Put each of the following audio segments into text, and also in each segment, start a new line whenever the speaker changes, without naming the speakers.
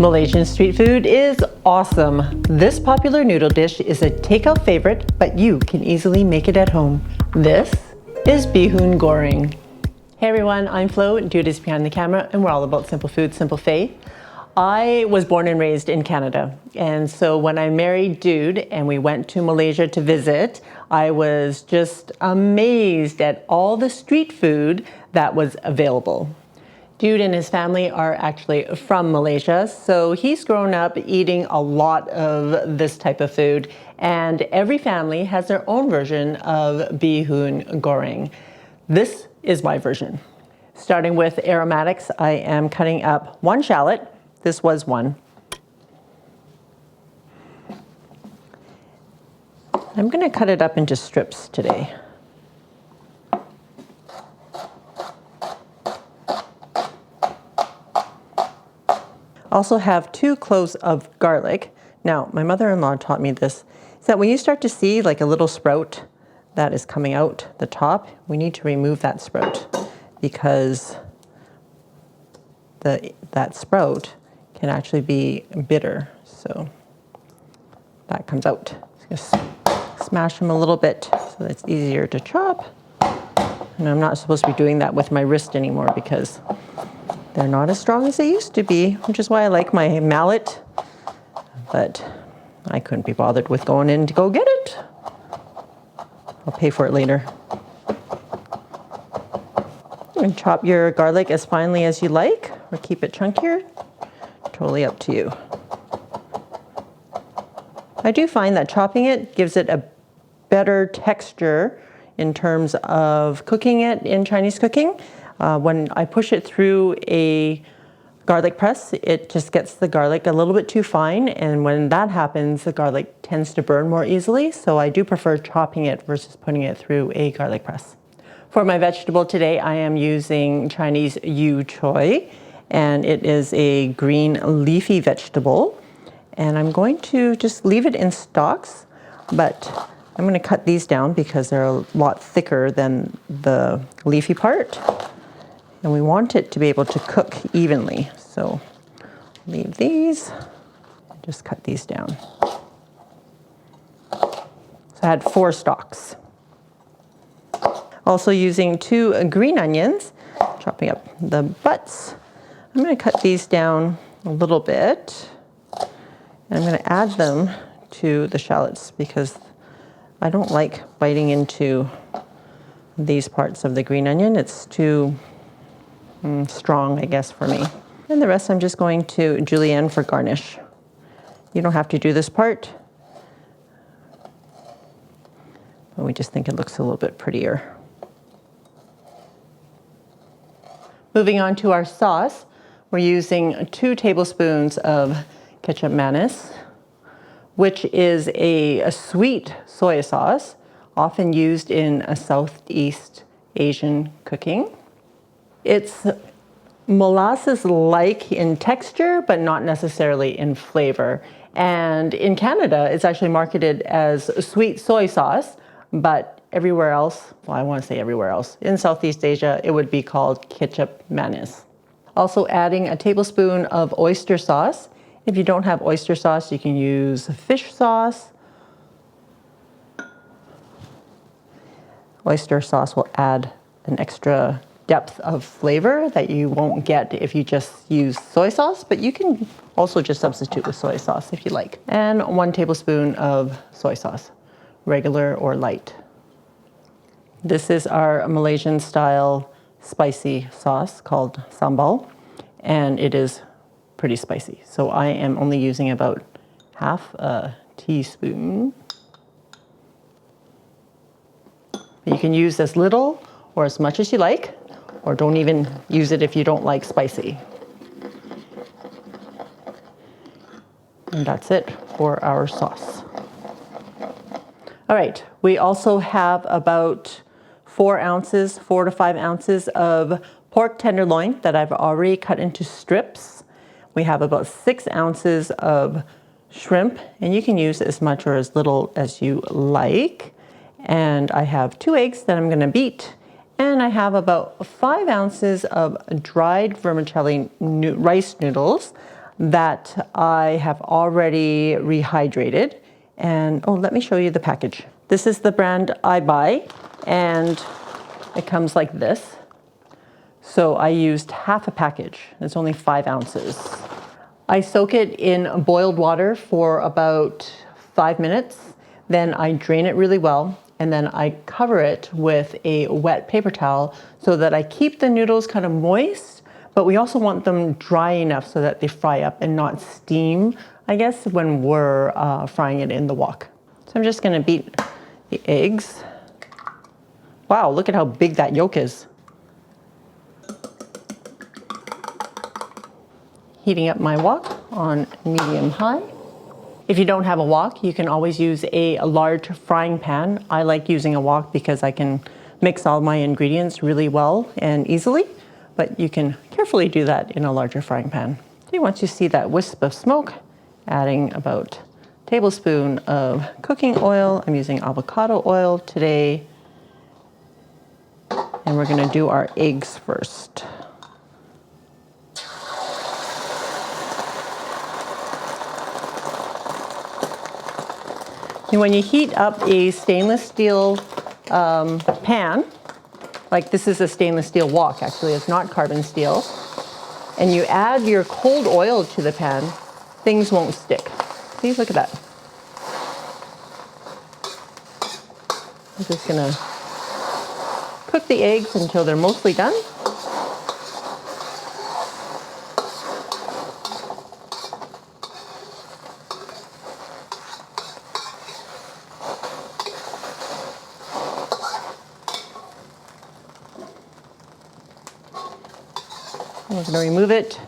Malaysian street food is awesome. This popular noodle dish is a takeout favorite, but you can easily make it at home. This is Hoon Goreng. Hey everyone, I'm Flo, Dude is behind the camera, and we're all about simple food, simple faith. I was born and raised in Canada, and so when I married Dude and we went to Malaysia to visit, I was just amazed at all the street food that was available. Dude and his family are actually from Malaysia, so he's grown up eating a lot of this type of food, and every family has their own version of Hoon Goreng. This is my version. Starting with aromatics, I am cutting up one shallot. This was one. I'm going to cut it up into strips today. Also have 2 cloves of garlic. Now, my mother-in-law taught me this, is that when you start to see like a little sprout that is coming out the top, we need to remove that sprout because that sprout can actually be bitter. So that comes out. Just smash them a little bit so that it's easier to chop. And I'm not supposed to be doing that with my wrist anymore because they're not as strong as they used to be, which is why I like my mallet, but I couldn't be bothered with going in to go get it. I'll pay for it later. You can chop your garlic as finely as you like, or keep it chunkier. Totally up to you. I do find that chopping it gives it a better texture in terms of cooking it in Chinese cooking. When I push it through a garlic press, it just gets the garlic a little bit too fine, and when that happens, the garlic tends to burn more easily, so I do prefer chopping it versus putting it through a garlic press. For my vegetable today, I am using Chinese yu choy, and it is a green leafy vegetable, and I'm going to just leave it in stalks, but I'm going to cut these down because they're a lot thicker than the leafy part. And we want it to be able to cook evenly. So leave these, and just cut these down. So I had 4 stalks. Also using 2 green onions, chopping up the butts. I'm going to cut these down a little bit. And I'm going to add them to the shallots because I don't like biting into these parts of the green onion. It's too strong, I guess, for me. And the rest I'm just going to julienne for garnish. You don't have to do this part, but we just think it looks a little bit prettier. Moving on to our sauce, we're using 2 tablespoons of ketchup mayonnaise, which is a sweet soy sauce, often used in a Southeast Asian cooking. It's molasses-like in texture, but not necessarily in flavor. And in Canada, it's actually marketed as sweet soy sauce, but everywhere else, well, I want to say everywhere else, in Southeast Asia, it would be called ketchup mayonnaise. Also adding a tablespoon of oyster sauce. If you don't have oyster sauce, you can use fish sauce. Oyster sauce will add an extra depth of flavor that you won't get if you just use soy sauce, but you can also just substitute with soy sauce if you like. And 1 tablespoon of soy sauce, regular or light. This is our Malaysian style spicy sauce called sambal, and it is pretty spicy. So I am only using about half a teaspoon. You can use as little or as much as you like, or don't even use it if you don't like spicy. And that's it for our sauce. All right, we also have about 4 to 5 ounces of pork tenderloin that I've already cut into strips. We have about 6 ounces of shrimp, and you can use as much or as little as you like. And I have 2 eggs that I'm gonna beat, and I have about 5 ounces of dried vermicelli rice noodles that I have already rehydrated. And oh, let me show you the package. This is the brand I buy, and it comes like this. So I used half a package. It's only 5 ounces. I soak it in boiled water for about 5 minutes. Then I drain it really well, and then I cover it with a wet paper towel so that I keep the noodles kind of moist, but we also want them dry enough so that they fry up and not steam, I guess, when we're frying it in the wok. So I'm just gonna beat the eggs. Wow, look at how big that yolk is. Heating up my wok on medium-high. If you don't have a wok, you can always use a large frying pan. I like using a wok because I can mix all my ingredients really well and easily, but you can carefully do that in a larger frying pan. Okay, once you see that wisp of smoke, adding about a tablespoon of cooking oil. I'm using avocado oil today. And we're gonna do our eggs first. And when you heat up a stainless steel pan, like this is a stainless steel wok, actually, it's not carbon steel, and you add your cold oil to the pan, things won't stick. See, look at that. I'm just gonna cook the eggs until they're mostly done. I'm going to remove it.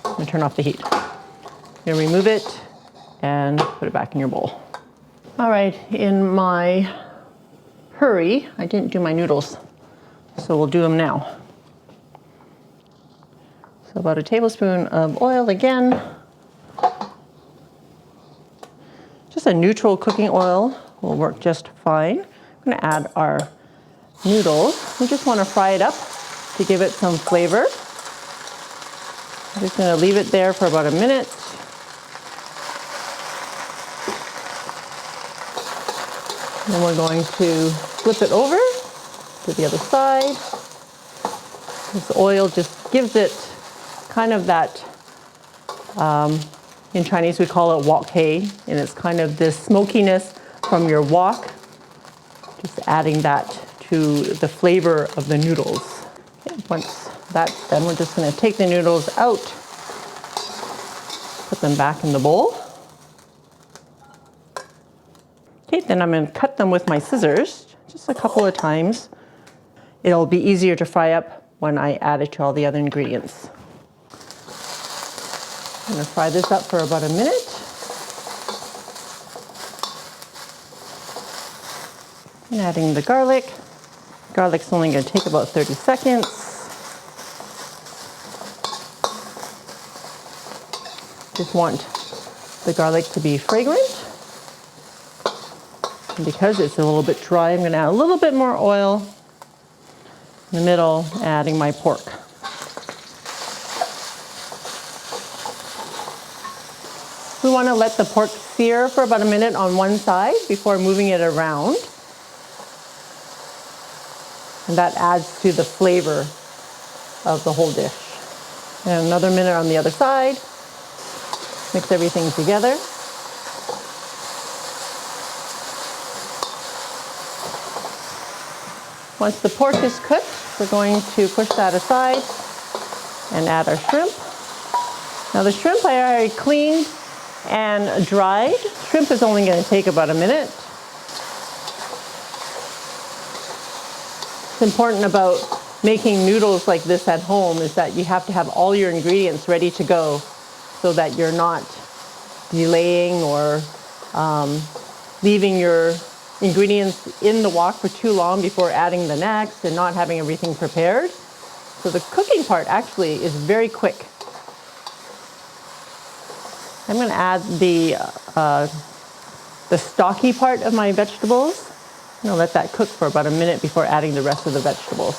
I'm going to turn off the heat. I'm going to remove it and put it back in your bowl. All right, in my hurry, I didn't do my noodles, so we'll do them now. So about a tablespoon of oil again. Just a neutral cooking oil will work just fine. I'm going to add our noodles. We just want to fry it up to give it some flavor. I'm just going to leave it there for about a minute. Then we're going to flip it over to the other side. This oil just gives it kind of that, in Chinese we call it wok hei, and it's kind of this smokiness from your wok, just adding that to the flavor of the noodles. Okay, once that's done, we're just going to take the noodles out, put them back in the bowl. Okay, then I'm going to cut them with my scissors just a couple of times. It'll be easier to fry up when I add it to all the other ingredients. I'm going to fry this up for about a minute. And adding the garlic. Garlic's only going to take about 30 seconds. Just want the garlic to be fragrant. And because it's a little bit dry, I'm going to add a little bit more oil in the middle, adding my pork. We want to let the pork sear for about a minute on one side before moving it around. And that adds to the flavor of the whole dish. And another minute on the other side. Mix everything together. Once the pork is cooked, we're going to push that aside and add our shrimp. Now the shrimp I already cleaned and dried. Shrimp is only going to take about a minute. What's important about making noodles like this at home is that you have to have all your ingredients ready to go so that you're not delaying or leaving your ingredients in the wok for too long before adding the next and not having everything prepared. So the cooking part actually is very quick. I'm going to add the stocky part of my vegetables. I'm going to let that cook for about a minute before adding the rest of the vegetables.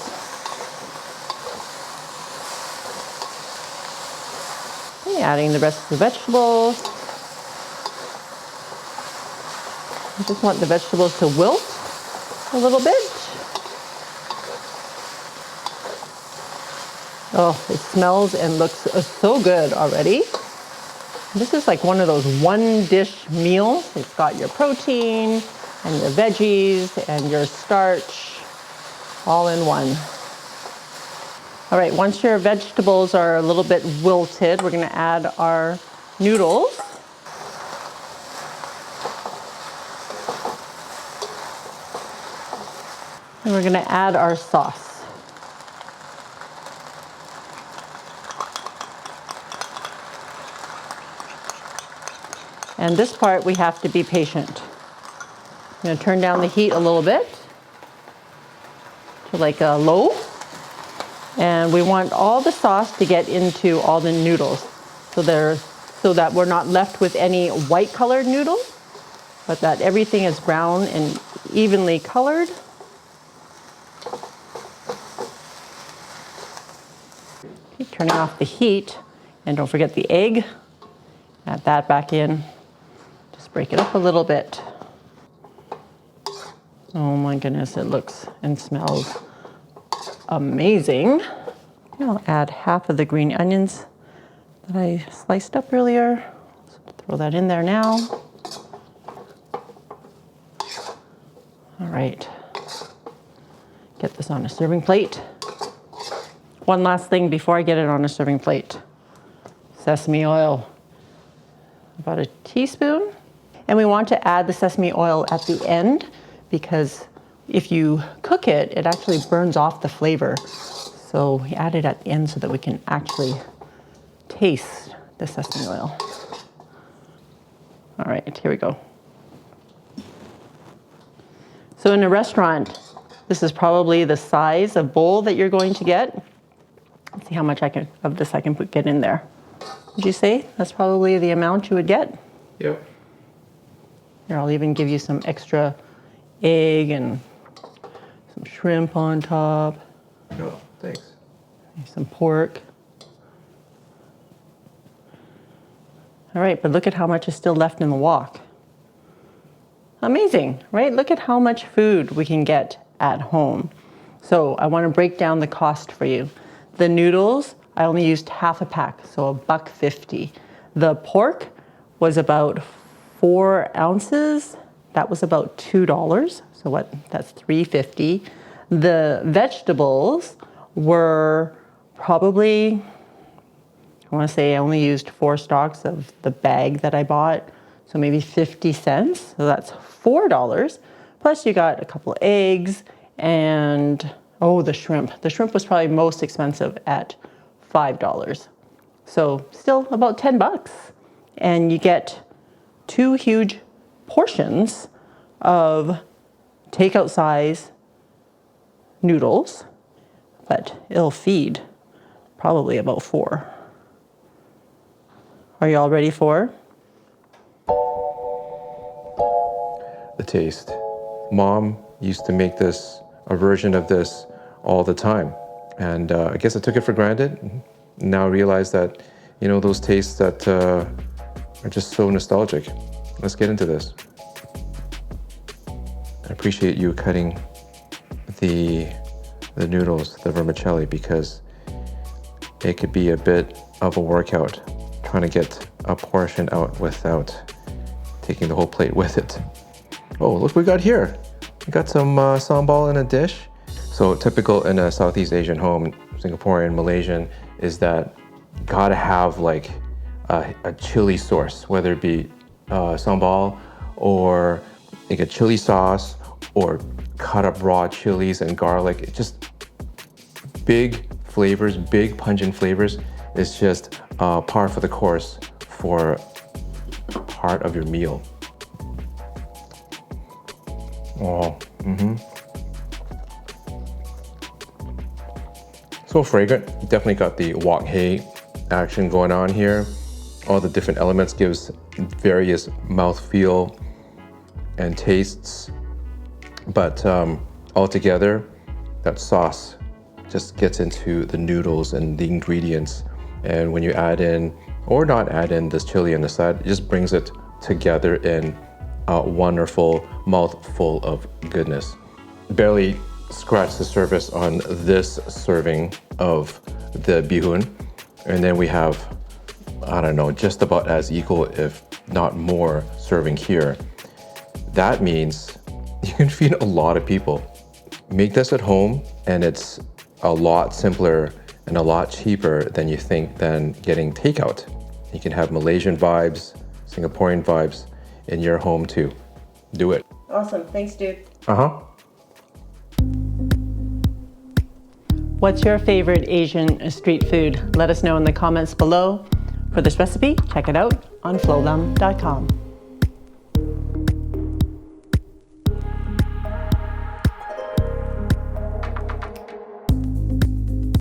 Okay, adding the rest of the vegetables. I just want the vegetables to wilt a little bit. Oh, it smells and looks so good already. This is like one of those one dish meals. It's got your protein and your veggies and your starch all in one. All right, once your vegetables are a little bit wilted, we're gonna add our noodles. And we're gonna add our sauce. And this part, we have to be patient. I'm gonna turn down the heat a little bit to like a low. And we want all the sauce to get into all the noodles so that we're not left with any white colored noodles, but that everything is brown and evenly colored. Okay, turning off the heat, and don't forget the egg. Add that back in. Break it up a little bit. Oh my goodness, it looks and smells amazing. I'll add half of the green onions that I sliced up earlier. So throw that in there now. All right, get this on a serving plate. One last thing before I get it on a serving plate. Sesame oil, about a teaspoon. And we want to add the sesame oil at the end because if you cook it, it actually burns off the flavor. So we add it at the end so that we can actually taste the sesame oil. All right, here we go. So in a restaurant, this is probably the size of bowl that you're going to get. Let's see how much of this I can get in there. Would you say that's probably the amount you would get?
Yep.
Here, I'll even give you some extra egg and some shrimp on top.
Oh, thanks.
Some pork. All right, but look at how much is still left in the wok. Amazing, right? Look at how much food we can get at home. So I want to break down the cost for you. The noodles, I only used half a pack, so $1.50. The pork was about 4 ounces, that was about $2. So that's $3.50. The vegetables were probably, I want to say I only used 4 stalks of the bag that I bought. So maybe 50 cents, so that's $4. Plus you got a couple eggs and, oh, the shrimp. The shrimp was probably most expensive at $5. So still about 10 bucks. And you get 2 huge portions of takeout size noodles, but it'll feed probably about 4. Are you all ready for?
The taste. Mom used to make this, a version of this all the time. And I guess I took it for granted. Now I realize that, you know, those tastes that are just so nostalgic. Let's get into this. I appreciate you cutting the noodles, the vermicelli, because it could be a bit of a workout trying to get a portion out without taking the whole plate with it. Oh, look what we got here. We got some sambal in a dish. So typical in a Southeast Asian home, Singaporean, Malaysian, is that you gotta have like a chili source, whether it be sambal or like a chili sauce or cut up raw chilies and garlic. It's just big flavors, big pungent flavors. It's just par for the course for part of your meal. Oh, So fragrant. Definitely got the wok hei action going on here. All the different elements gives various mouthfeel and tastes, but all together, that sauce just gets into the noodles and the ingredients. And when you add in or not add in this chili on the side. It just brings it together in a wonderful mouthful of goodness. Barely scratch the surface on this serving of the bihun, and then we have, I don't know, just about as equal, if not more, serving here. That means you can feed a lot of people. Make this at home, and it's a lot simpler and a lot cheaper than you think than getting takeout. You can have Malaysian vibes, Singaporean vibes in your home too. Do it.
Awesome. Thanks, dude. What's your favorite Asian street food? Let us know in the comments below. For this recipe, check it out on FLO'S.com.